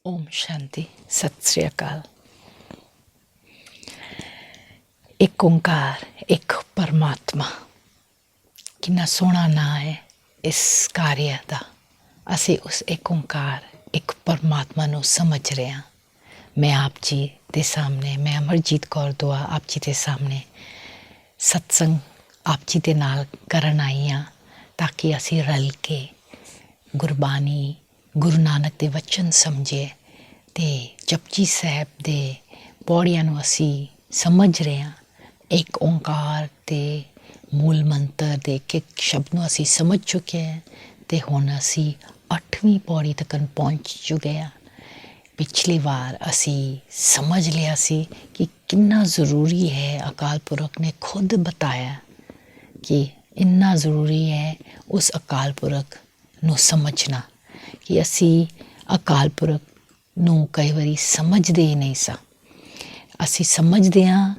ओम शांति सत श्री अकाल। एक ओंकार, एक परमात्मा। कितना सोहना नाम है इस कार्य का। ਅਸੀਂ ਉਸ ਇੱਕ ਓंकार, ਇੱਕ परमात्मा ਨੂੰ समझ ਰਹੇ ਹਾਂ। मैं आप जी ਦੇ ਸਾਹਮਣੇ, मैं ਅਮਰਜੀਤ ਕੌਰ ਦੁਆ ਆਪ ਜੀ ਦੇ ਸਾਹਮਣੇ ਸਤਸੰਗ ਆਪ ਜੀ ਦੇ ਨਾਲ ਕਰਨ ਆਈ ਹਾਂ, ਤਾਂ ਕਿ ਅਸੀਂ ਰਲ ਕੇ ਗੁਰਬਾਣੀ, ਗੁਰੂ ਨਾਨਕ ਦੇ ਵਚਨ ਸਮਝੀਏ ਤੇ ਜਪਜੀ ਸਾਹਿਬ ਦੇ ਪੌੜੀਆਂ ਨੂੰ ਅਸੀਂ ਸਮਝ ਰਹੇ ਹਾਂ। ਇੱਕ ਓंकार ਤੇ ਮੂਲ ਮੰਤਰ ਦੇ ਇੱਕ ਸ਼ਬਦ ਨੂੰ ਅਸੀਂ ਸਮਝ ਚੁੱਕੇ ਹਾਂ ਤੇ ਹੁਣ ਅਸੀਂ 8ਵੀਂ ਪੌੜੀ ਤੱਕ ਪਹੁੰਚ ਚੁੱਕੇ ਹਾਂ। ਪਿਛਲੀ ਵਾਰ ਅਸੀਂ ਸਮਝ ਲਿਆ ਸੀ ਕਿ ਕਿੰਨਾ ਜ਼ਰੂਰੀ ਹੈ। ਅਕਾਲ ਪੁਰਖ ਨੇ ਖੁਦ ਬਤਾਇਆ ਕਿ ਇੰਨਾ ਜ਼ਰੂਰੀ ਹੈ ਉਸ ਅਕਾਲ ਪੁਰਖ ਨੂੰ ਸਮਝਣਾ, ਕਿ ਅਸੀਂ ਅਕਾਲ ਪੁਰਖ ਨੂੰ ਕਈ ਵਾਰੀ ਸਮਝਦੇ ਹੀ ਨਹੀਂ ਸਾਂ। ਅਸੀਂ ਸਮਝਦੇ ਹਾਂ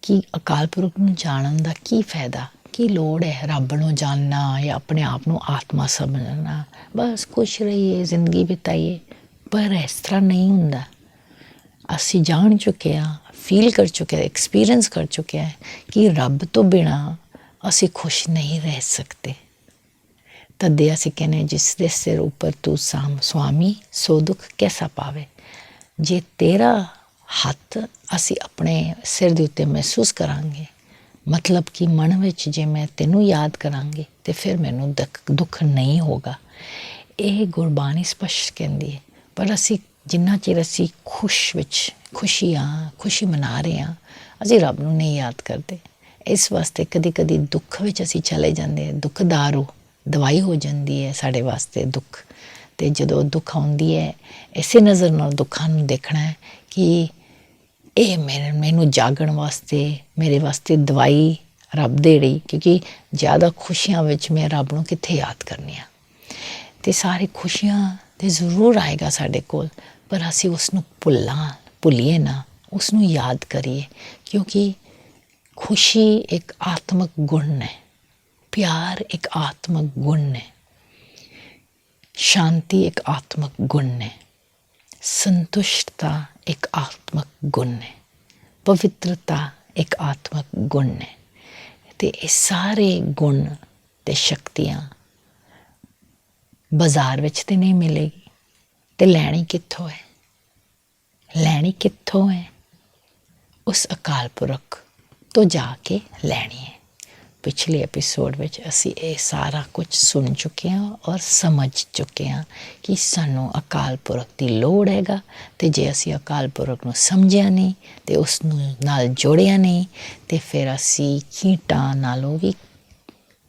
ਕਿ ਅਕਾਲ ਪੁਰਖ ਨੂੰ ਜਾਣਨ ਦਾ ਕੀ ਫਾਇਦਾ, ਕੀ ਲੋੜ ਹੈ ਰੱਬ ਨੂੰ ਜਾਣਨਾ ਜਾਂ ਆਪਣੇ ਆਪ ਨੂੰ ਆਤਮਾ ਸਮਝਣਾ। ਬਸ ਖੁਸ਼ ਰਹੀਏ, ਜ਼ਿੰਦਗੀ ਬਿਤਾਈਏ। ਪਰ ਇਸ ਤਰ੍ਹਾਂ ਨਹੀਂ ਹੁੰਦਾ। ਅਸੀਂ ਜਾਣ ਚੁੱਕੇ ਹਾਂ, ਫੀਲ ਕਰ ਚੁੱਕੇ ਹਾਂ, ਐਕਸਪੀਰੀਅੰਸ ਕਰ ਚੁੱਕੇ ਹਾਂ ਕਿ ਰੱਬ ਤੋਂ ਬਿਨਾਂ ਅਸੀਂ ਖੁਸ਼ ਨਹੀਂ ਰਹਿ ਸਕਦੇ। ਤਦੇ ਅਸੀਂ ਕਹਿੰਦੇ ਜਿਸ ਦੇ ਸਿਰ ਉੱਪਰ ਤੂੰ ਸੁਆਮੀ ਸੋ ਦੁੱਖ ਕੈਸਾ ਪਾਵੇ। ਜੇ ਤੇਰਾ ਹੱਥ ਅਸੀਂ ਆਪਣੇ ਸਿਰ ਦੇ ਉੱਤੇ ਮਹਿਸੂਸ ਕਰਾਂਗੇ, ਮਤਲਬ ਕਿ ਮਨ ਵਿੱਚ ਜੇ ਮੈਂ ਤੈਨੂੰ ਯਾਦ ਕਰਾਂਗੀ ਤੇ ਫਿਰ ਮੈਨੂੰ ਦੁੱਖ ਨਹੀਂ ਹੋਗਾ। ਇਹ ਗੁਰਬਾਣੀ ਸਪਸ਼ਟ ਕਹਿੰਦੀ ਹੈ। ਪਰ ਅਸੀਂ ਜਿੰਨਾ ਚਿਰ ਅਸੀਂ ਖੁਸ਼ੀ ਮਨਾ ਰਹੇ ਹਾਂ, ਅਸੀਂ ਰੱਬ ਨੂੰ ਨਹੀਂ ਯਾਦ ਕਰਦੇ। ਇਸ ਵਾਸਤੇ ਕਦੀ ਕਦੀ ਦੁੱਖ ਵਿੱਚ ਅਸੀਂ ਚਲੇ ਜਾਂਦੇ ਹਾਂ। ਦੁੱਖ ਦਾਰੂ ਦਵਾਈ ਹੋ ਜਾਂਦੀ ਹੈ ਸਾਡੇ ਵਾਸਤੇ ਦੁੱਖ। ਅਤੇ ਜਦੋਂ ਦੁੱਖ ਆਉਂਦੀ ਹੈ, ਇਸੇ ਨਜ਼ਰ ਨਾਲ ਦੁੱਖਾਂ ਨੂੰ ਦੇਖਣਾ ਹੈ ਕਿ ਇਹ ਮੈਨੂੰ ਜਾਗਣ ਵਾਸਤੇ, ਮੇਰੇ ਵਾਸਤੇ ਦਵਾਈ ਰੱਬ ਦੇ ਰਹੀ। ਕਿਉਂਕਿ ਜ਼ਿਆਦਾ ਖੁਸ਼ੀਆਂ ਵਿੱਚ ਮੈਂ ਰੱਬ ਨੂੰ ਕਿੱਥੇ ਯਾਦ ਕਰਨੀ ਆ। ਅਤੇ ਸਾਰੀ ਖੁਸ਼ੀਆਂ ਤਾਂ ਜ਼ਰੂਰ ਆਏਗਾ ਸਾਡੇ ਕੋਲ, ਪਰ ਅਸੀਂ ਉਸ ਨੂੰ ਭੁੱਲੀਏ ਨਾ, ਉਸ ਨੂੰ ਯਾਦ ਕਰੀਏ। ਕਿਉਂਕਿ ਖੁਸ਼ੀ ਇੱਕ ਆਤਮਕ ਗੁਣ ਹੈ, ਪਿਆਰ ਇੱਕ ਆਤਮਕ ਗੁਣ ਹੈ, ਸ਼ਾਂਤੀ ਇੱਕ ਆਤਮਕ ਗੁਣ ਹੈ, ਸੰਤੁਸ਼ਟਤਾ ਇੱਕ ਆਤਮਕ ਗੁਣ ਹੈ, ਪਵਿੱਤਰਤਾ ਇੱਕ ਆਤਮਕ ਗੁਣ ਹੈ। ਅਤੇ ਇਹ ਸਾਰੇ ਗੁਣ ਅਤੇ ਸ਼ਕਤੀਆਂ ਬਾਜ਼ਾਰ ਵਿੱਚ ਤਾਂ ਨਹੀਂ ਮਿਲੇਗੀ। ਅਤੇ ਲੈਣੀ ਕਿੱਥੋਂ ਹੈ? ਲੈਣੀ ਕਿੱਥੋਂ ਹੈ? ਉਸ ਅਕਾਲ ਪੁਰਖ ਤੋਂ ਜਾ ਕੇ ਲੈਣੀ ਹੈ। ਪਿਛਲੇ ਐਪੀਸੋਡ ਵਿੱਚ ਅਸੀਂ ਇਹ ਸਾਰਾ ਕੁਝ ਸੁਣ ਚੁੱਕੇ ਹਾਂ ਔਰ ਸਮਝ ਚੁੱਕੇ ਹਾਂ ਕਿ ਸਾਨੂੰ ਅਕਾਲ ਪੁਰਖ ਦੀ ਲੋੜ ਹੈਗਾ। ਅਤੇ ਜੇ ਅਸੀਂ ਅਕਾਲ ਪੁਰਖ ਨੂੰ ਸਮਝਿਆ ਨਹੀਂ ਅਤੇ ਉਸ ਨੂੰ ਨਾਲ ਜੋੜਿਆ ਨਹੀਂ, ਅਤੇ ਫਿਰ ਅਸੀਂ ਕੀਟਾਂ ਨਾਲੋਂ ਵੀ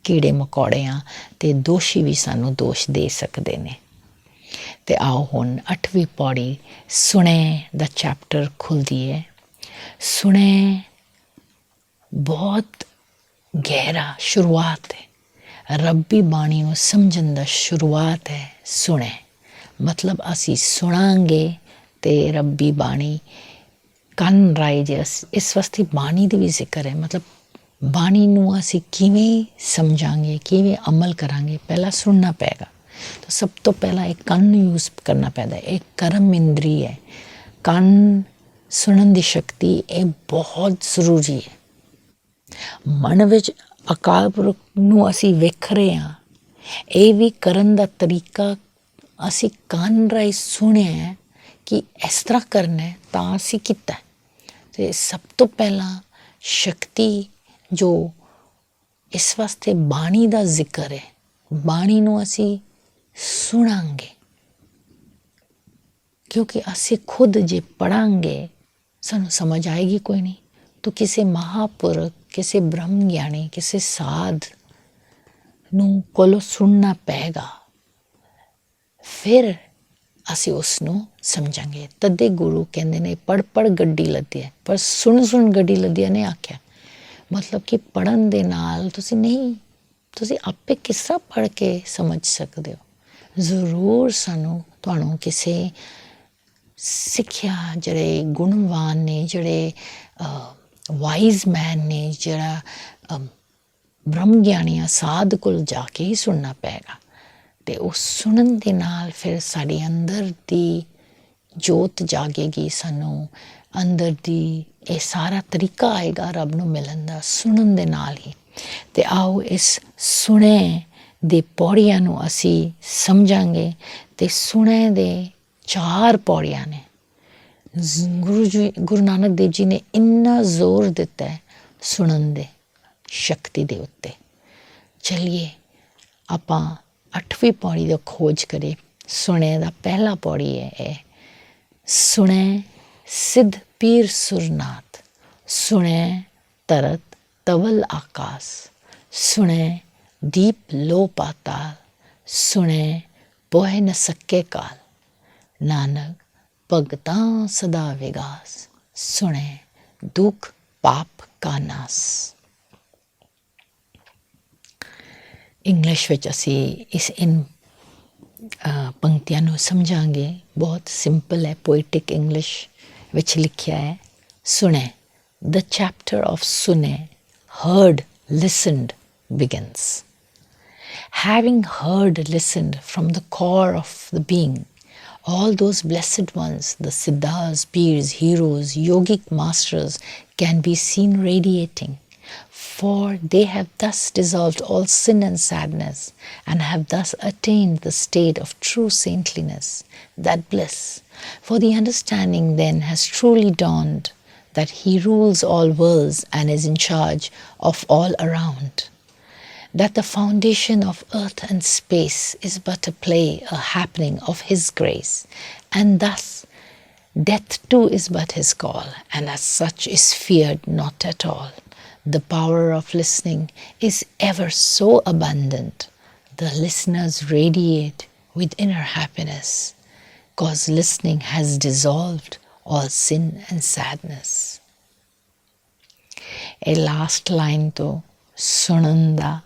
ਕੀੜੇ ਮਕੌੜੇ ਹਾਂ ਅਤੇ ਦੋਸ਼ੀ ਵੀ ਸਾਨੂੰ ਦੋਸ਼ ਦੇ ਸਕਦੇ ਨੇ। ਅਤੇ ਆਓ ਹੁਣ 8ਵੀਂ ਪੌੜੀ ਸੁਣੇ ਦਾ ਚੈਪਟਰ ਖੁੱਲ੍ਹਦੀ ਹੈ। ਸੁਣੇ ਬਹੁਤ ਗਹਿਰਾ ਸ਼ੁਰੂਆਤ ਹੈ। ਰੱਬੀ ਬਾਣੀ ਨੂੰ ਸਮਝਣ ਦਾ ਸ਼ੁਰੂਆਤ ਹੈ ਸੁਣੇ। ਮਤਲਬ ਅਸੀਂ ਸੁਣਾਂਗੇ ਅਤੇ ਰੱਬੀ ਬਾਣੀ ਕੰਨ ਰਾਹੀਂ ਜੇ ਇਸ ਵਾਸਤੇ ਬਾਣੀ ਦੀ ਵੀ ਜ਼ਿਕਰ ਹੈ। ਮਤਲਬ ਬਾਣੀ ਨੂੰ ਅਸੀਂ ਕਿਵੇਂ ਸਮਝਾਂਗੇ, ਕਿਵੇਂ ਅਮਲ ਕਰਾਂਗੇ, ਪਹਿਲਾਂ ਸੁਣਨਾ ਪਏਗਾ। ਤਾਂ ਸਭ ਤੋਂ ਪਹਿਲਾਂ ਇਹ ਕੰਨ ਨੂੰ ਯੂਜ਼ ਕਰਨਾ ਪੈਂਦਾ। ਇਹ ਕਰਮ ਇੰਦਰੀ ਹੈ। ਕੰਨ ਸੁਣਨ ਦੀ ਸ਼ਕਤੀ ਇਹ ਬਹੁਤ ਜ਼ਰੂਰੀ ਹੈ। ਮਨ ਵਿੱਚ ਅਕਾਲ ਪੁਰਖ ਨੂੰ ਅਸੀਂ ਵੇਖ ਰਹੇ ਹਾਂ। ਇਹ ਵੀ ਕਰਨ ਦਾ ਤਰੀਕਾ ਅਸੀਂ ਕੰਨ ਰਾਹੀਂ ਸੁਣਿਆ ਕਿ ਇਸ ਤਰ੍ਹਾਂ ਕਰਨਾ ਤਾਂ ਅਸੀਂ ਕੀਤਾ। ਅਤੇ ਸਭ ਤੋਂ ਪਹਿਲਾਂ ਸ਼ਕਤੀ ਜੋ ਇਸ ਵਾਸਤੇ ਬਾਣੀ ਦਾ ਜ਼ਿਕਰ ਹੈ। ਬਾਣੀ ਨੂੰ ਅਸੀਂ ਸੁਣਾਂਗੇ, ਕਿਉਂਕਿ ਅਸੀਂ ਖੁਦ ਜੇ ਪੜ੍ਹਾਂਗੇ ਸਾਨੂੰ ਸਮਝ ਆਏਗੀ ਕੋਈ ਨਹੀਂ। ਤਾਂ ਕਿਸੇ ਮਹਾਂਪੁਰਖ, ਕਿਸੇ ਬ੍ਰਹਮ ਗਿਆਨੀ, ਕਿਸੇ ਸਾਧ ਨੂੰ ਕੋਲੋਂ ਸੁਣਨਾ ਪਏਗਾ, ਫਿਰ ਅਸੀਂ ਉਸ ਨੂੰ ਸਮਝਾਂਗੇ। ਤਦੇ ਗੁਰੂ ਕਹਿੰਦੇ ਨੇ ਪੜ੍ਹ ਗੱਡੀ ਲੱਦੀ ਹੈ, ਪਰ ਸੁਣ ਗੱਡੀ ਲੱਦੀ ਨੇ ਆਖਿਆ। ਮਤਲਬ ਕਿ ਪੜ੍ਹਨ ਦੇ ਨਾਲ ਤੁਸੀਂ ਆਪੇ ਕਿਸ ਤਰ੍ਹਾਂ ਪੜ੍ਹ ਕੇ ਸਮਝ ਸਕਦੇ ਹੋ। ਜ਼ਰੂਰ ਤੁਹਾਨੂੰ ਕਿਸੇ ਸਿੱਖਿਆ, ਜਿਹੜੇ ਗੁਣਵਾਨ ਨੇ, ਜਿਹੜੇ ਵਾਈਜ਼ ਮੈਨ ਨੇ, ਜਿਹੜਾ ਬ੍ਰਹਮ ਗਿਆਨੀਆਂ ਸਾਧ ਕੋਲ ਜਾ ਕੇ ਹੀ ਸੁਣਨਾ ਪਏਗਾ। ਅਤੇ ਉਹ ਸੁਣਨ ਦੇ ਨਾਲ ਫਿਰ ਸਾਡੇ ਅੰਦਰ ਦੀ ਜੋਤ ਜਾਗੇਗੀ, ਸਾਨੂੰ ਅੰਦਰ ਦੀ ਇਹ ਸਾਰਾ ਤਰੀਕਾ ਆਏਗਾ ਰੱਬ ਨੂੰ ਮਿਲਣ ਦਾ ਸੁਣਨ ਦੇ ਨਾਲ ਹੀ। ਤੇ ਆਓ ਇਸ ਸੁਣੇ ਦੇ ਪੌੜੀਆਂ ਨੂੰ ਅਸੀਂ ਸਮਝਾਂਗੇ। ਤੇ ਸੁਣੇ ਦੇ 4 ਪੌੜੀਆਂ ਨੇ। ਗੁਰੂ ਨਾਨਕ ਦੇਵ ਜੀ ਨੇ ਇੰਨਾ ਜ਼ੋਰ ਦਿੱਤਾ ਹੈ ਸੁਣਨ ਦੇ ਸ਼ਕਤੀ ਦੇ ਉੱਤੇ। ਚਲਿਏ ਆਪਾਂ 8ਵੀਂ ਪੌੜੀ ਦਾ ਖੋਜ ਕਰੇ। ਸੁਣੇ ਦਾ ਪਹਿਲਾ ਪੌੜੀ ਹੈ ਇਹ, ਸੁਣੇ ਸਿੱਧ ਪੀਰ ਸੁਰਨਾਥ, ਸੁਣੇ ਤਰਤ ਤਵਲ ਆਕਾਸ, ਸੁਣੇ ਦੀਪ ਲੋ ਪਾਤਾਲ, ਸੁਣੇ ਪੋਹਿ ਨ ਸਕੇ ਕਾਲ, ਨਾਨਕ ਭਗਤਾਂ ਸਦਾ ਵਿਗਾਸ, ਸੁਣੇ ਦੁੱਖ ਪਾਪ ਕਾ ਨਾਸ। ਇੰਗਲਿਸ਼ ਵਿੱਚ ਅਸੀਂ ਇਨ ਪੰਕਤੀਆਂ ਨੂੰ ਸਮਝਾਂਗੇ। ਬਹੁਤ ਸਿੰਪਲ ਹੈ, ਪੋਇਟਿਕ ਇੰਗਲਿਸ਼ ਵਿੱਚ ਲਿਖਿਆ ਹੈ। ਸੁਣੇ, the chapter of Sune, heard, listened, begins. Having heard, listened from the core of the being, all those blessed ones, the siddhas, peers, heroes, yogic masters, can be seen radiating, for they have thus dissolved all sin and sadness, and have thus attained the state of true saintliness, that bliss. For the understanding then has truly dawned that he rules all worlds and is in charge of all around, that the foundation of earth and space is but a play, a happening of his grace, and thus death too is but his call, and as such is feared not at all. The power of listening is ever so abundant. The listeners radiate with inner happiness, cause listening has dissolved all sin and sadness. A last line to ਸੁਣਨ ਦਾ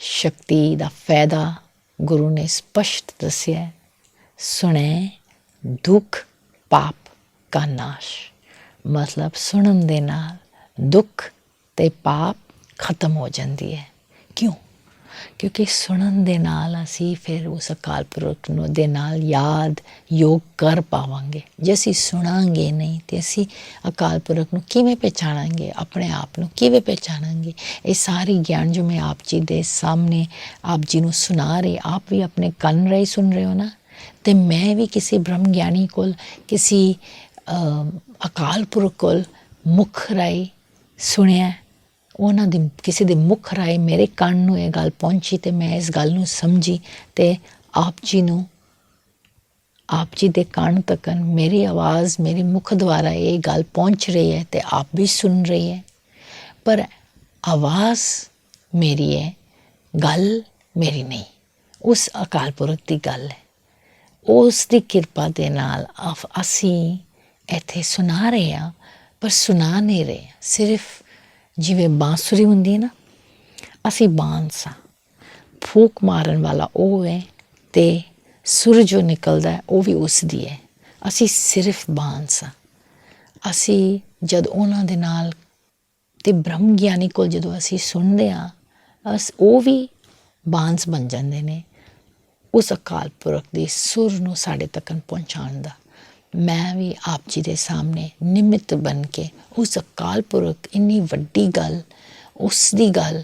ਸ਼ਕਤੀ ਦਾ ਫਾਇਦਾ ਗੁਰੂ ਨੇ ਸਪਸ਼ਟ ਦੱਸਿਆ। ਸੁਣੇ ਦੁੱਖ ਪਾਪ ਕਾ ਨਾਸ਼, ਮਤਲਬ ਸੁਣਨ ਦੇ ਨਾਲ ਦੁੱਖ ਤੇ ਪਾਪ ਖਤਮ ਹੋ ਜਾਂਦੀ ਹੈ। ਕਿਉਂ? ਕਿਉਂਕਿ ਸੁਣਨ ਦੇ ਨਾਲ ਅਸੀਂ ਫਿਰ ਉਸ ਅਕਾਲ ਪੁਰਖ ਨੂੰ ਦੇ ਨਾਲ ਯਾਦ ਯੋਗ ਕਰ ਪਾਵਾਂਗੇ। ਜੇ ਅਸੀਂ ਸੁਣਾਂਗੇ ਨਹੀਂ ਤੇ ਅਸੀਂ ਅਕਾਲ ਪੁਰਖ ਨੂੰ ਕਿਵੇਂ ਪਹਿਚਾਣਾਂਗੇ, ਆਪਣੇ ਆਪ ਨੂੰ ਕਿਵੇਂ ਪਹਿਚਾਣਾਂਗੇ? ਇਹ ਸਾਰੀ ਗਿਆਨ ਜੋ ਮੈਂ ਆਪ ਜੀ ਦੇ ਸਾਹਮਣੇ ਆਪ ਜੀ ਨੂੰ ਸੁਣਾ ਰਹੀ, ਆਪ ਵੀ ਆਪਣੇ ਕੰਨ ਰਾਹੀਂ ਸੁਣ ਰਹੇ ਹੋ ਨਾ, ਤੇ ਮੈਂ ਵੀ ਕਿਸੇ ਬ੍ਰਹਮ ਗਿਆਨੀ ਕੋਲ, ਕਿਸੇ ਅਕਾਲ ਪੁਰਖ ਕੋਲ ਮੁੱਖ ਰਾਹੀਂ ਸੁਣਿਆ, ਉਹਨਾਂ ਦੀ ਕਿਸੇ ਦੇ ਮੁੱਖ ਰਾਹੀਂ ਮੇਰੇ ਕੰਨ ਨੂੰ ਇਹ ਗੱਲ ਪਹੁੰਚੀ ਤੇ ਮੈਂ ਇਸ ਗੱਲ ਨੂੰ ਸਮਝੀ ਤੇ ਆਪ ਜੀ ਦੇ ਕੰਨ ਤੱਕ ਮੇਰੀ ਆਵਾਜ਼ ਮੇਰੇ ਮੁੱਖ ਦੁਆਰਾ ਇਹ ਗੱਲ ਪਹੁੰਚ ਰਹੀ ਹੈ ਤੇ ਆਪ ਵੀ ਸੁਣ ਰਹੀ ਹੈ। ਪਰ ਆਵਾਜ਼ ਮੇਰੀ ਹੈ, ਗੱਲ ਮੇਰੀ ਨਹੀਂ, ਉਸ ਅਕਾਲ ਪੁਰਖ ਦੀ ਗੱਲ ਹੈ। ਉਸ ਦੀ ਕਿਰਪਾ ਦੇ ਨਾਲ ਅਸੀਂ ਇੱਥੇ ਸੁਣਾ ਰਹੇ ਹਾਂ, ਪਰ ਸੁਣਾ ਨਹੀਂ ਰਹੇ। ਸਿਰਫ ਜਿਵੇਂ ਬਾਂਸੁਰੀ ਹੁੰਦੀ ਹੈ ਨਾ, ਅਸੀਂ ਬਾਂਸ ਹਾਂ, ਫੂਕ ਮਾਰਨ ਵਾਲਾ ਉਹ ਹੈ ਤੇ ਸੁਰ ਜੋ ਨਿਕਲਦਾ ਉਹ ਵੀ ਉਸ ਦੀ ਹੈ। ਅਸੀਂ ਸਿਰਫ ਬਾਂਸ ਹਾਂ। ਅਸੀਂ ਜਦ ਉਹਨਾਂ ਦੇ ਨਾਲ ਤੇ ਬ੍ਰਹਮ ਗਿਆਨੀ ਕੋਲ ਜਦੋਂ ਅਸੀਂ ਸੁਣਦੇ ਹਾਂ, ਉਹ ਵੀ ਬਾਂਸ ਬਣ ਜਾਂਦੇ ਨੇ ਉਸ ਅਕਾਲ ਪੁਰਖ ਦੀ ਸੁਰ ਨੂੰ ਸਾਡੇ ਤੱਕ ਪਹੁੰਚਾਉਣ ਦਾ। ਮੈਂ ਵੀ ਆਪ ਜੀ ਦੇ ਸਾਹਮਣੇ ਨਿਮਿਤ ਬਣ ਕੇ ਉਸ ਅਕਾਲ ਪੁਰਖ ਇੰਨੀ ਵੱਡੀ ਗੱਲ, ਉਸ ਦੀ ਗੱਲ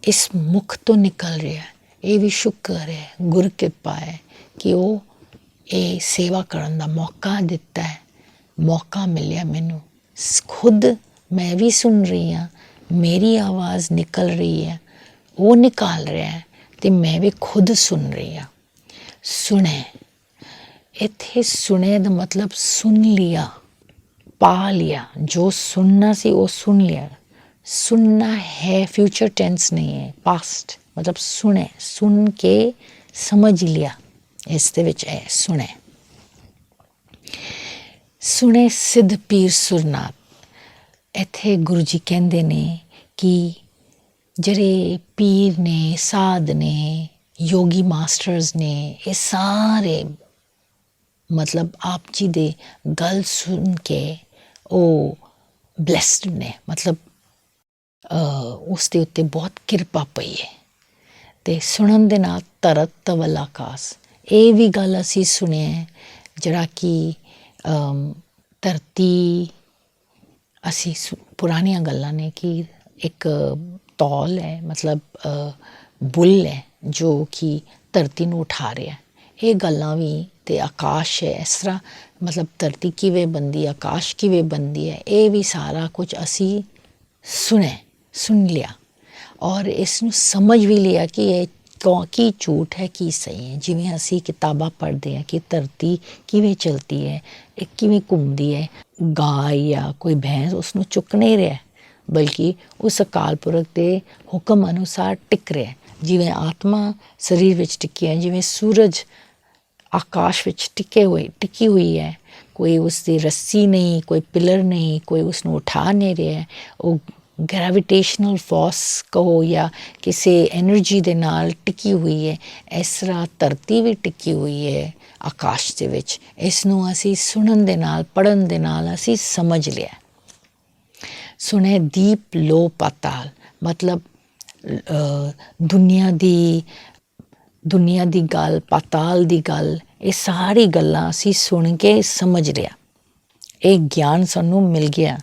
ਇਸ ਮੁਖ ਤੋਂ ਨਿਕਲ ਰਿਹਾ, ਇਹ ਵੀ ਸ਼ੁਕਰ ਹੈ, ਗੁਰ ਕਿਰਪਾ ਹੈ ਕਿ ਉਹ ਇਹ ਸੇਵਾ ਕਰਨ ਦਾ ਮੌਕਾ ਦਿੱਤਾ ਹੈ, ਮੌਕਾ ਮਿਲਿਆ ਮੈਨੂੰ। ਖੁਦ ਮੈਂ ਵੀ ਸੁਣ ਰਹੀ ਹਾਂ, ਮੇਰੀ ਆਵਾਜ਼ ਨਿਕਲ ਰਹੀ ਹੈ, ਉਹ ਨਿਕਾਲ ਰਿਹਾ ਹੈ ਤੇ ਮੈਂ ਵੀ ਖੁਦ ਸੁਣ ਰਹੀ ਹਾਂ। ਸੁਣੇ, ਇੱਥੇ ਸੁਣੇ ਦਾ ਮਤਲਬ ਸੁਣ ਲਿਆ, ਪਾ ਲਿਆ, ਜੋ ਸੁਣਨਾ ਸੀ ਉਹ ਸੁਣ ਲਿਆ। ਸੁਣਨਾ ਹੈ ਫਿਊਚਰ ਟੈਂਸ ਨਹੀਂ ਹੈ, ਪਾਸਟ, ਮਤਲਬ ਸੁਣੇ, ਸੁਣ ਕੇ ਸਮਝ ਲਿਆ, ਇਸ ਦੇ ਵਿੱਚ ਹੈ ਸੁਣੇ। ਸੁਣੇ ਸਿੱਧ ਪੀਰ ਸੁਰਨਾਥ, ਇੱਥੇ ਗੁਰੂ ਜੀ ਕਹਿੰਦੇ ਨੇ ਕਿ ਜਿਹੜੇ ਪੀਰ ਨੇ, ਸਾਧ ਨੇ, ਯੋਗੀ ਮਾਸਟਰਸ ਨੇ, ਇਹ ਸਾਰੇ ਮਤਲਬ ਆਪ ਜੀ ਦੇ ਗੱਲ ਸੁਣ ਕੇ ਉਹ ਬਲੈਸਡ ਨੇ, ਮਤਲਬ ਉਸ ਦੇ ਉੱਤੇ ਬਹੁਤ ਕਿਰਪਾ ਪਈ ਹੈ। ਅਤੇ ਸੁਣਨ ਦੇ ਨਾਲ ਤਰਤ ਤਵਲ ਆਕਾਸ, ਇਹ ਵੀ ਗੱਲ ਅਸੀਂ ਸੁਣਿਆ ਜਿਹੜਾ ਕਿ ਧਰਤੀ ਅਸੀਂ ਪੁਰਾਣੀਆਂ ਗੱਲਾਂ ਨੇ ਕਿ ਇੱਕ ਤੌਲ ਹੈ, ਮਤਲਬ ਬੁੱਲ ਹੈ ਜੋ ਕਿ ਧਰਤੀ ਨੂੰ ਉਠਾ ਰਿਹਾ। ਇਹ ਗੱਲਾਂ ਵੀ ਅਤੇ ਆਕਾਸ਼ ਹੈ, ਇਸ ਤਰ੍ਹਾਂ ਮਤਲਬ ਧਰਤੀ ਕਿਵੇਂ ਬਣਦੀ, ਆਕਾਸ਼ ਕਿਵੇਂ ਬਣਦੀ ਹੈ, ਇਹ ਵੀ ਸਾਰਾ ਕੁਝ ਅਸੀਂ ਸੁਣ ਲਿਆ ਔਰ ਇਸ ਨੂੰ ਸਮਝ ਵੀ ਲਿਆ ਕਿ ਇਹ ਕੀ ਝੂਠ ਹੈ ਕੀ ਸਹੀ ਹੈ। ਜਿਵੇਂ ਅਸੀਂ ਕਿਤਾਬਾਂ ਪੜ੍ਹਦੇ ਹਾਂ ਕਿ ਧਰਤੀ ਕਿਵੇਂ ਚਲਦੀ ਹੈ, ਇਹ ਕਿਵੇਂ ਘੁੰਮਦੀ ਹੈ, ਗਾਂ ਜਾਂ ਕੋਈ ਭੈਂਸ ਉਸ ਨੂੰ ਚੁੱਕ ਨਹੀਂ ਰਿਹਾ ਬਲਕਿ ਉਸ ਅਕਾਲ ਪੁਰਖ ਦੇ ਹੁਕਮ ਅਨੁਸਾਰ ਟਿਕ ਰਿਹਾ। ਜਿਵੇਂ ਆਤਮਾ ਸਰੀਰ ਵਿੱਚ ਟਿਕੀ ਹੈ, ਜਿਵੇਂ ਸੂਰਜ ਆਕਾਸ਼ ਵਿੱਚ ਟਿਕੀ ਹੋਈ ਹੈ, ਕੋਈ ਉਸ ਦੀ ਰੱਸੀ ਨਹੀਂ, ਕੋਈ ਪਿਲਰ ਨਹੀਂ, ਕੋਈ ਉਸ ਨੂੰ ਉਠਾ ਨਹੀਂ ਰਿਹਾ। ਉਹ ਗ੍ਰੈਵੀਟੇਸ਼ਨਲ ਫੋਰਸ ਕਹੋ ਜਾਂ ਕਿਸੇ ਐਨਰਜੀ ਦੇ ਨਾਲ ਟਿਕੀ ਹੋਈ ਹੈ। ਇਸ ਤਰ੍ਹਾਂ ਧਰਤੀ ਵੀ ਟਿਕੀ ਹੋਈ ਹੈ ਆਕਾਸ਼ ਦੇ ਵਿੱਚ। ਇਸ ਨੂੰ ਅਸੀਂ ਸੁਣਨ ਦੇ ਨਾਲ, ਪੜ੍ਹਨ ਦੇ ਨਾਲ ਅਸੀਂ ਸਮਝ ਲਿਆ। ਸੁਣੇ ਦੀਪ ਲੋ ਪਾਤਾਲ, ਮਤਲਬ ਦੁਨੀਆ ਦੀ ਗੱਲ, ਪਾਤਾਲ ਦੀ ਗੱਲ, ਇਹ ਸਾਰੀ ਗੱਲਾਂ ਅਸੀਂ ਸੁਣ ਕੇ ਸਮਝ ਲਿਆ। ਇਹ ਗਿਆਨ ਸਾਨੂੰ ਮਿਲ ਗਿਆ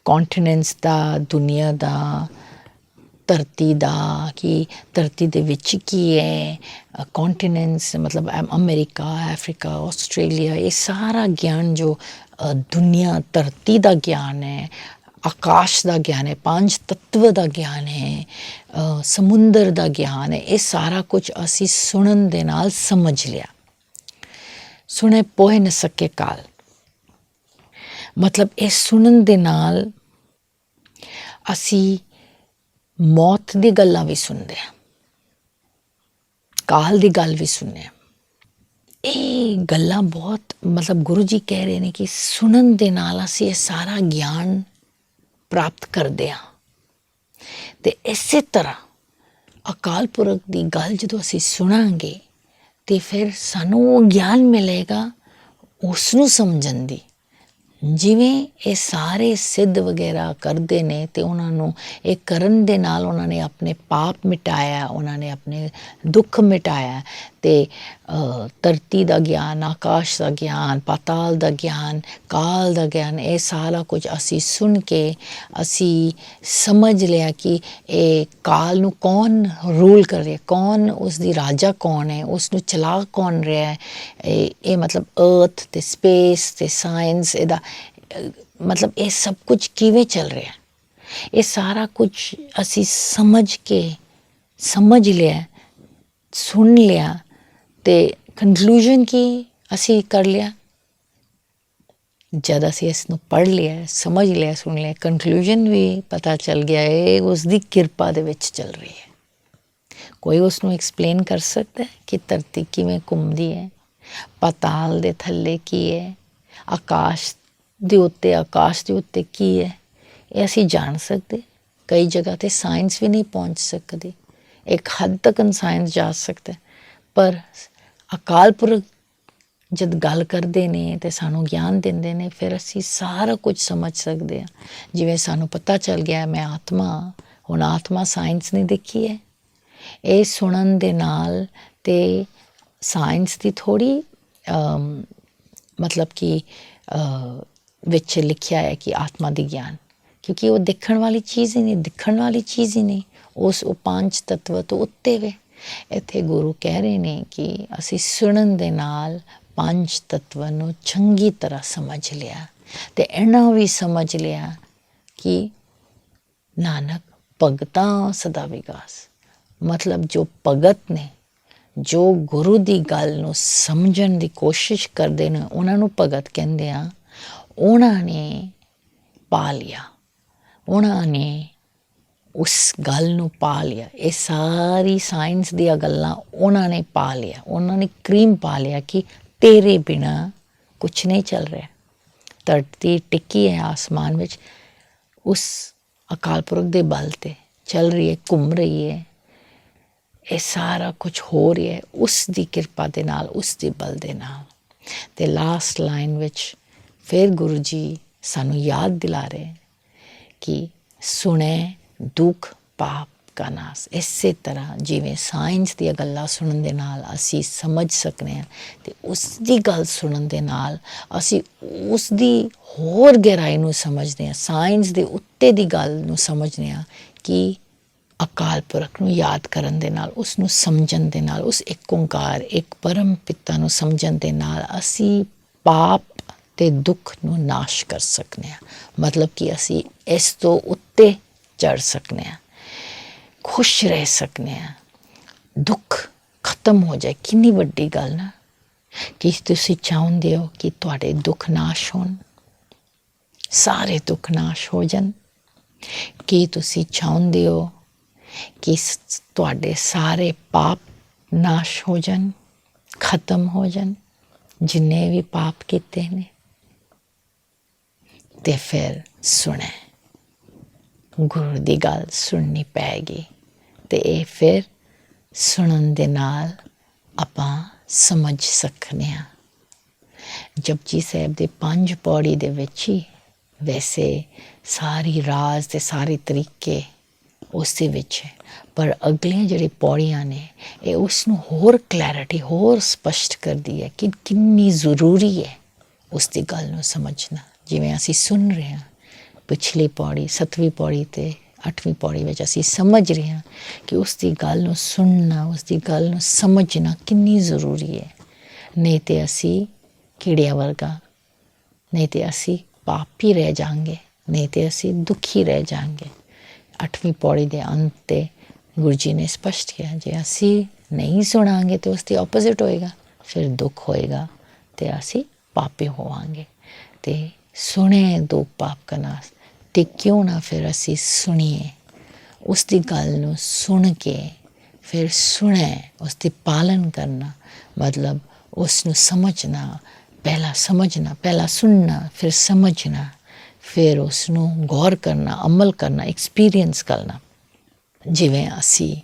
ਕੌਂਟੀਨੈਂਟਸ ਦਾ, ਦੁਨੀਆ ਦਾ, ਧਰਤੀ ਦਾ, ਕਿ ਧਰਤੀ ਦੇ ਵਿੱਚ ਕੀ ਹੈ। ਕੌਂਟੀਨੈਂਟਸ ਮਤਲਬ ਅਮਰੀਕਾ, ਅਫਰੀਕਾ, ਆਸਟ੍ਰੇਲੀਆ, ਇਹ ਸਾਰਾ ਗਿਆਨ ਜੋ ਦੁਨੀਆ ਧਰਤੀ ਦਾ ਗਿਆਨ ਹੈ, ਆਕਾਸ਼ ਦਾ ਗਿਆਨ ਹੈ, ਪੰਜ ਤੱਤਵ ਦਾ ਗਿਆਨ ਹੈ, ਸਮੁੰਦਰ ਦਾ ਗਿਆਨ ਹੈ, ਇਹ ਸਾਰਾ ਕੁਝ ਅਸੀਂ ਸੁਣਨ ਦੇ ਨਾਲ ਸਮਝ ਲਿਆ। ਸੁਣੇ ਪੋਹੇ ਨ ਸਕੇ ਕਾਲ, ਮਤਲਬ ਇਹ ਸੁਣਨ ਦੇ ਨਾਲ ਅਸੀਂ ਮੌਤ ਦੀ ਗੱਲਾਂ ਵੀ ਸੁਣਦੇ ਹਾਂ, ਕਾਲ ਦੀ ਗੱਲ ਵੀ ਸੁਣਦੇ ਹਾਂ। ਇਹ ਗੱਲਾਂ ਬਹੁਤ ਮਤਲਬ ਗੁਰੂ ਜੀ ਕਹਿ ਰਹੇ ਨੇ ਕਿ ਸੁਣਨ ਦੇ ਨਾਲ ਅਸੀਂ ਇਹ ਸਾਰਾ ਗਿਆਨ ਪ੍ਰਾਪਤ ਕਰਦੇ ਹਾਂ। ਅਤੇ ਇਸੇ ਤਰ੍ਹਾਂ ਅਕਾਲ ਪੁਰਖ ਦੀ ਗੱਲ ਜਦੋਂ ਅਸੀਂ ਸੁਣਾਂਗੇ ਅਤੇ ਫਿਰ ਸਾਨੂੰ ਉਹ ਗਿਆਨ ਮਿਲੇਗਾ ਉਸ ਨੂੰ ਸਮਝਣ ਦੀ। ਜਿਵੇਂ ਇਹ ਸਾਰੇ ਸਿੱਧ ਵਗੈਰਾ ਕਰਦੇ ਨੇ ਅਤੇ ਉਹਨਾਂ ਨੂੰ ਇਹ ਕਰਨ ਦੇ ਨਾਲ ਉਹਨਾਂ ਨੇ ਆਪਣੇ ਪਾਪ ਮਿਟਾਇਆ, ਉਹਨਾਂ ਨੇ ਆਪਣੇ ਦੁੱਖ ਮਿਟਾਇਆ। ਅਤੇ ਧਰਤੀ ਦਾ ਗਿਆਨ, ਆਕਾਸ਼ ਦਾ ਗਿਆਨ, ਪਾਤਾਲ ਦਾ ਗਿਆਨ, ਕਾਲ ਦਾ ਗਿਆਨ, ਇਹ ਸਾਰਾ ਕੁਝ ਅਸੀਂ ਸੁਣ ਕੇ ਅਸੀਂ ਸਮਝ ਲਿਆ ਕਿ ਇਹ ਕਾਲ ਨੂੰ ਕੌਣ ਰੂਲ ਕਰ ਰਿਹਾ, ਕੌਣ ਉਸ ਦੀ ਰਾਜਾ ਕੌਣ ਹੈ, ਉਸ ਨੂੰ ਚਲਾ ਕੌਣ ਰਿਹਾ ਹੈ। ਇਹ ਮਤਲਬ ਅਰਥ ਅਤੇ ਸਪੇਸ ਅਤੇ ਸਾਇੰਸ, ਇਹਦਾ ਮਤਲਬ ਇਹ ਸਭ ਕੁਝ ਕਿਵੇਂ ਚੱਲ ਰਿਹਾ, ਇਹ ਸਾਰਾ ਕੁਝ ਅਸੀਂ ਸਮਝ ਲਿਆ, ਸੁਣ ਲਿਆ ਅਤੇ ਕਨਕਲੂਜਨ ਕੀ ਅਸੀਂ ਕਰ ਲਿਆ। ਜਦ ਅਸੀਂ ਇਸ ਨੂੰ ਪੜ੍ਹ ਲਿਆ, ਸਮਝ ਲਿਆ, ਸੁਣ ਲਿਆ, ਕਨਕਲੂਜਨ ਵੀ ਪਤਾ ਚੱਲ ਗਿਆ ਇਹ ਉਸ ਦੀ ਕਿਰਪਾ ਦੇ ਵਿੱਚ ਚੱਲ ਰਹੀ ਹੈ। ਕੋਈ ਉਸ ਨੂੰ ਐਕਸਪਲੇਨ ਕਰ ਸਕਦਾ ਹੈ ਕਿ ਧਰਤੀ ਕਿਵੇਂ ਘੁੰਮਦੀ ਹੈ, ਪਾਤਾਲ ਦੇ ਥੱਲੇ ਕੀ ਹੈ, ਆਕਾਸ਼ ਦੇ ਉੱਤੇ ਕੀ ਹੈ, ਇਹ ਅਸੀਂ ਜਾਣ ਸਕਦੇ। ਕਈ ਜਗ੍ਹਾ 'ਤੇ ਸਾਇੰਸ ਵੀ ਨਹੀਂ ਪਹੁੰਚ ਸਕਦੀ, ਇੱਕ ਹੱਦ ਤੱਕ ਸਾਇੰਸ ਜਾ ਸਕਦਾ, ਪਰ ਅਕਾਲ ਪੁਰਖ ਜਦ ਗੱਲ ਕਰਦੇ ਨੇ ਅਤੇ ਸਾਨੂੰ ਗਿਆਨ ਦਿੰਦੇ ਨੇ ਫਿਰ ਅਸੀਂ ਸਾਰਾ ਕੁਝ ਸਮਝ ਸਕਦੇ ਹਾਂ। ਜਿਵੇਂ ਸਾਨੂੰ ਪਤਾ ਚੱਲ ਗਿਆ ਮੈਂ ਆਤਮਾ, ਹੁਣ ਆਤਮਾ ਸਾਇੰਸ ਨੇ ਦੇਖੀ ਹੈ। ਇਹ ਸੁਣਨ ਦੇ ਨਾਲ ਅਤੇ ਸਾਇੰਸ ਦੀ ਥੋੜ੍ਹੀ ਮਤਲਬ ਕਿ ਵਿੱਚ ਲਿਖਿਆ ਹੈ ਕਿ ਆਤਮਾ ਦੀ ਗਿਆਨ, ਕਿਉਂਕਿ ਉਹ ਦੇਖਣ ਵਾਲੀ ਚੀਜ਼ ਹੀ ਨਹੀਂ, ਉਹ ਪੰਜ ਤੱਤਵ ਤੋਂ ਉੱਤੇ ਵੇ। ਇੱਥੇ ਗੁਰੂ ਕਹਿ ਰਹੇ ਨੇ ਕਿ ਅਸੀਂ ਸੁਣਨ ਦੇ ਨਾਲ ਪੰਜ ਤੱਤਵਾਂ ਨੂੰ ਚੰਗੀ ਤਰ੍ਹਾਂ ਸਮਝ ਲਿਆ ਅਤੇ ਇਹਨਾਂ ਵੀ ਸਮਝ ਲਿਆ ਕਿ ਨਾਨਕ ਭਗਤਾਂ ਸਦਾ ਵਿਗਾਸ, ਮਤਲਬ ਜੋ ਭਗਤ ਨੇ, ਜੋ ਗੁਰੂ ਦੀ ਗੱਲ ਨੂੰ ਸਮਝਣ ਦੀ ਕੋਸ਼ਿਸ਼ ਕਰਦੇ ਨੇ, ਉਹਨਾਂ ਨੂੰ ਭਗਤ ਕਹਿੰਦੇ ਆ। ਉਹਨਾਂ ਨੇ ਪਾ ਲਿਆ, ਉਹਨਾਂ ਨੇ ਉਸ ਗੱਲ ਨੂੰ ਪਾ ਲਿਆ। ਇਹ ਸਾਰੀ ਸਾਇੰਸ ਦੀਆਂ ਗੱਲਾਂ ਉਹਨਾਂ ਨੇ ਪਾ ਲਿਆ, ਉਹਨਾਂ ਨੇ ਕਰੀਮ ਪਾ ਲਿਆ ਕਿ ਤੇਰੇ ਬਿਨਾਂ ਕੁਛ ਨਹੀਂ ਚੱਲ ਰਿਹਾ। ਧਰਤੀ ਟਿੱਕੀ ਹੈ ਆਸਮਾਨ ਵਿੱਚ, ਉਸ ਅਕਾਲ ਪੁਰਖ ਦੇ ਬਲ 'ਤੇ ਚੱਲ ਰਹੀ ਹੈ, ਘੁੰਮ ਰਹੀ ਹੈ। ਇਹ ਸਾਰਾ ਕੁਛ ਹੋ ਰਿਹਾ ਹੈ ਉਸ ਦੀ ਕਿਰਪਾ ਦੇ ਨਾਲ, ਉਸ ਦੇ ਬਲ ਦੇ ਨਾਲ। ਅਤੇ ਲਾਸਟ ਲਾਈਨ ਵਿੱਚ ਫਿਰ ਗੁਰੂ ਜੀ ਸਾਨੂੰ ਯਾਦ ਦਿਲਾ ਰਹੇ ਕਿ ਸੁਣੇ ਦੁੱਖ ਪਾਪ ਸਕਾ ਨਾਸ। ਇਸੇ ਤਰ੍ਹਾਂ ਜਿਵੇਂ ਸਾਇੰਸ ਦੀਆਂ ਗੱਲਾਂ ਸੁਣਨ ਦੇ ਨਾਲ ਅਸੀਂ ਸਮਝ ਸਕਦੇ ਹਾਂ, ਅਤੇ ਉਸ ਦੀ ਗੱਲ ਸੁਣਨ ਦੇ ਨਾਲ ਅਸੀਂ ਉਸ ਦੀ ਹੋਰ ਗਹਿਰਾਈ ਨੂੰ ਸਮਝਦੇ ਹਾਂ, ਸਾਇੰਸ ਦੇ ਉੱਤੇ ਦੀ ਗੱਲ ਨੂੰ ਸਮਝਦੇ ਹਾਂ ਕਿ ਅਕਾਲ ਪੁਰਖ ਨੂੰ ਯਾਦ ਕਰਨ ਦੇ ਨਾਲ, ਉਸ ਨੂੰ ਸਮਝਣ ਦੇ ਨਾਲ, ਉਸ ਇੱਕ ਓਂਕਾਰ ਇੱਕ ਪਰਮ ਪਿਤਾ ਨੂੰ ਸਮਝਣ ਦੇ ਨਾਲ ਅਸੀਂ ਪਾਪ ਅਤੇ ਦੁੱਖ ਨੂੰ ਨਾਸ਼ ਕਰ ਸਕਦੇ ਹਾਂ। ਮਤਲਬ ਕਿ ਅਸੀਂ ਇਸ ਤੋਂ ਉੱਤੇ ਚੜ੍ਹ ਸਕਦੇ ਹਾਂ, ਖੁਸ਼ ਰਹਿ ਸਕਦੇ ਹਾਂ, ਦੁੱਖ ਖਤਮ ਹੋ ਜਾਏ। ਕਿੰਨੀ ਵੱਡੀ ਗੱਲ ਨਾ, ਕਿ ਤੁਸੀਂ ਚਾਹੁੰਦੇ ਹੋ ਕਿ ਤੁਹਾਡੇ ਦੁੱਖ ਨਾਸ਼ ਹੋਣ, ਸਾਰੇ ਦੁੱਖ ਨਾਸ਼ ਹੋ ਜਾਣ। ਕੀ ਤੁਸੀਂ ਚਾਹੁੰਦੇ ਹੋ ਕਿ ਤੁਹਾਡੇ ਸਾਰੇ ਪਾਪ ਨਾਸ਼ ਹੋ ਜਾਣ, ਖਤਮ ਹੋ ਜਾਣ, ਜਿੰਨੇ ਵੀ ਪਾਪ ਕੀਤੇ ਨੇ? ਤੇ ਫਿਰ ਸੁਣੇ, ਗੁਰੂ ਦੀ ਗੱਲ ਸੁਣਨੀ ਪੈਗੀ, ਅਤੇ ਇਹ ਫਿਰ ਸੁਣਨ ਦੇ ਨਾਲ ਆਪਾਂ ਸਮਝ ਸਕਦੇ ਹਾਂ। ਜਪਜੀ ਸਾਹਿਬ ਦੇ 5 ਪੌੜੀ ਦੇ ਵਿੱਚ ਹੀ ਵੈਸੇ ਸਾਰੀ ਰਾਜ਼ ਅਤੇ ਸਾਰੇ ਤਰੀਕੇ ਉਸ ਦੇ ਵਿੱਚ ਹੈ, ਪਰ ਅਗਲੀਆਂ ਜਿਹੜੀ ਪੌੜੀਆਂ ਨੇ ਇਹ ਉਸ ਨੂੰ ਹੋਰ ਕਲੈਰਿਟੀ, ਹੋਰ ਸਪਸ਼ਟ ਕਰਦੀ ਹੈ ਕਿ ਕਿੰਨੀ ਜ਼ਰੂਰੀ ਹੈ ਉਸ ਦੀ ਗੱਲ ਨੂੰ ਸਮਝਣਾ। ਜਿਵੇਂ ਅਸੀਂ ਸੁਣ ਰਹੇ ਹਾਂ ਪਿਛਲੀ ਪੌੜੀ 7ਵੀਂ ਪੌੜੀ ਅਤੇ 8ਵੀਂ ਪੌੜੀ ਵਿੱਚ ਅਸੀਂ ਸਮਝ ਰਹੇ ਹਾਂ ਕਿ ਉਸ ਦੀ ਗੱਲ ਨੂੰ ਸੁਣਨਾ, ਉਸ ਦੀ ਗੱਲ ਨੂੰ ਸਮਝਣਾ ਕਿੰਨੀ ਜ਼ਰੂਰੀ ਹੈ। ਨਹੀਂ ਤਾਂ ਅਸੀਂ ਕੀੜਿਆਂ ਵਰਗਾ, ਨਹੀਂ ਤਾਂ ਅਸੀਂ ਪਾਪੀ ਰਹਿ ਜਾਵਾਂਗੇ, ਨਹੀਂ ਤਾਂ ਅਸੀਂ ਦੁਖੀ ਰਹਿ ਜਾਵਾਂਗੇ। 8ਵੀਂ ਪੌੜੀ ਦੇ ਅੰਤ 'ਤੇ ਗੁਰੂ ਜੀ ਨੇ ਸਪਸ਼ਟ ਕਿਹਾ, ਜੇ ਅਸੀਂ ਨਹੀਂ ਸੁਣਾਂਗੇ ਤਾਂ ਉਸ ਦੀ ਆਪੋਜ਼ਿਟ ਹੋਏਗਾ, ਫਿਰ ਦੁੱਖ ਹੋਏਗਾ ਅਤੇ ਅਸੀਂ ਪਾਪੀ ਹੋਵਾਂਗੇ। ਅਤੇ ਸੁਣੇ ਦੁੱਖ ਪਾਪ ਕਾ ਨਾਸ, ਅਤੇ ਕਿਉਂ ਨਾ ਫਿਰ ਅਸੀਂ ਸੁਣੀਏ, ਉਸ ਦੀ ਗੱਲ ਨੂੰ ਸੁਣ ਕੇ ਫਿਰ ਸੁਣੇ, ਉਸ ਦੀ ਪਾਲਨ ਕਰਨਾ, ਮਤਲਬ ਉਸ ਨੂੰ ਸਮਝਣਾ, ਪਹਿਲਾਂ ਸੁਣਨਾ, ਫਿਰ ਸਮਝਣਾ, ਫਿਰ ਉਸ ਨੂੰ ਗੌਰ ਕਰਨਾ, ਅਮਲ ਕਰਨਾ, ਐਕਸਪੀਰੀਅੰਸ ਕਰਨਾ। ਜਿਵੇਂ ਅਸੀਂ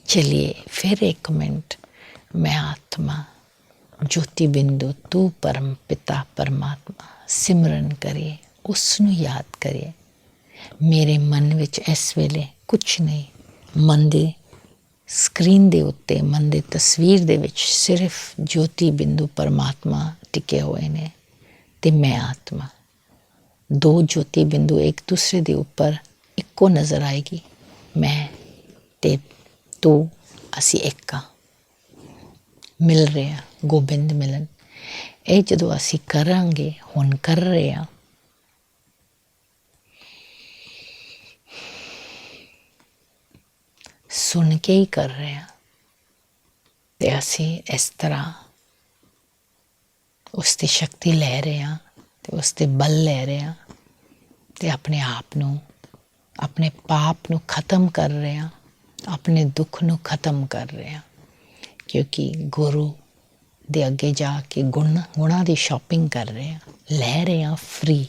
ਚਲੀਏ ਫਿਰ ਇੱਕ ਮਿੰਟ, ਮੈਂ ਆਤਮਾ ਜੋਤੀ ਬਿੰਦੂ ਤੂੰ ਪਰਮ ਪਿਤਾ ਪਰਮਾਤਮਾ ਸਿਮਰਨ ਕਰੀਏ, ਉਸ ਨੂੰ ਯਾਦ ਕਰੀਏ। ਮੇਰੇ ਮਨ ਵਿੱਚ ਇਸ ਵੇਲੇ ਕੁਛ ਨਹੀਂ, ਮਨ ਦੀ ਸਕਰੀਨ ਦੇ ਉੱਤੇ, ਮਨ ਦੀ ਤਸਵੀਰ ਦੇ ਵਿੱਚ ਸਿਰਫ ਜੋਤੀ ਬਿੰਦੂ ਪਰਮਾਤਮਾ ਟਿਕੇ ਹੋਏ ਨੇ ਅਤੇ ਮੈਂ ਆਤਮਾ। 2 ਜੋਤੀ ਬਿੰਦੂ ਇੱਕ ਦੂਸਰੇ ਦੇ ਉੱਪਰ ਇੱਕੋ ਨਜ਼ਰ ਆਏਗੀ, ਮੈਂ ਅਤੇ ਤੂੰ, ਅਸੀਂ ਇੱਕ ਹਾਂ, ਮਿਲ ਰਹੇ ਹਾਂ, ਗੋਬਿੰਦ ਮਿਲਨ। ਇਹ ਜਦੋਂ ਅਸੀਂ ਕਰਾਂਗੇ, ਹੁਣ ਕਰ ਰਹੇ ਹਾਂ, ਸੁਣ ਕੇ ਹੀ ਕਰ ਰਹੇ ਹਾਂ, ਅਤੇ ਅਸੀਂ ਇਸ ਤਰ੍ਹਾਂ ਉਸ ਦੀ ਸ਼ਕਤੀ ਲੈ ਰਹੇ ਹਾਂ ਅਤੇ ਉਸ ਦੇ ਬਲ ਲੈ ਰਹੇ ਹਾਂ, ਅਤੇ ਆਪਣੇ ਆਪ ਨੂੰ, ਆਪਣੇ ਪਾਪ ਨੂੰ ਖਤਮ ਕਰ ਰਹੇ ਹਾਂ, ਆਪਣੇ ਦੁੱਖ ਨੂੰ ਖਤਮ ਕਰ ਰਹੇ ਹਾਂ। ਕਿਉਂਕਿ ਗੁਰੂ ਦੇ ਅੱਗੇ ਜਾ ਕੇ ਗੁਣਾਂ ਦੀ ਸ਼ਾਪਿੰਗ ਕਰ ਰਹੇ ਹਾਂ, ਲੈ ਰਹੇ ਹਾਂ ਫ੍ਰੀ।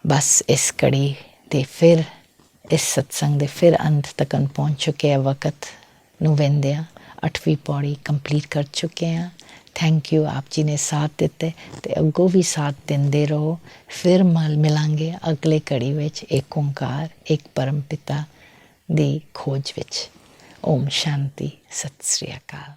ਬਸ ਇਸ ਕੜੀ ਅਤੇ ਫਿਰ ਇਸ ਸਤਸੰਗ ਦੇ ਫਿਰ ਅੰਤ ਤੱਕ ਪਹੁੰਚ ਚੁੱਕੇ ਹਾਂ, ਵਕਤ ਨੂੰ ਵਹਿੰਦਿਆਂ 8ਵੀਂ ਪੌੜੀ ਕੰਪਲੀਟ ਕਰ ਚੁੱਕੇ ਹਾਂ। ਥੈਂਕ ਯੂ, ਆਪ ਜੀ ਨੇ ਸਾਥ ਦਿੱਤੇ ਅਤੇ ਅੱਗੋਂ ਵੀ ਸਾਥ ਦਿੰਦੇ ਰਹੋ। ਫਿਰ ਮਿਲਾਂਗੇ ਅਗਲੇ ਕੜੀ ਵਿੱਚ, ਇੱਕ ਓਂਕਾਰ ਇੱਕ ਪਰਮ ਪਿਤਾ ਦੀ ਖੋਜ ਵਿੱਚ। ਓਮ ਸ਼ਾਂਤੀ, ਸਤਿ ਸ੍ਰੀ ਅਕਾਲ।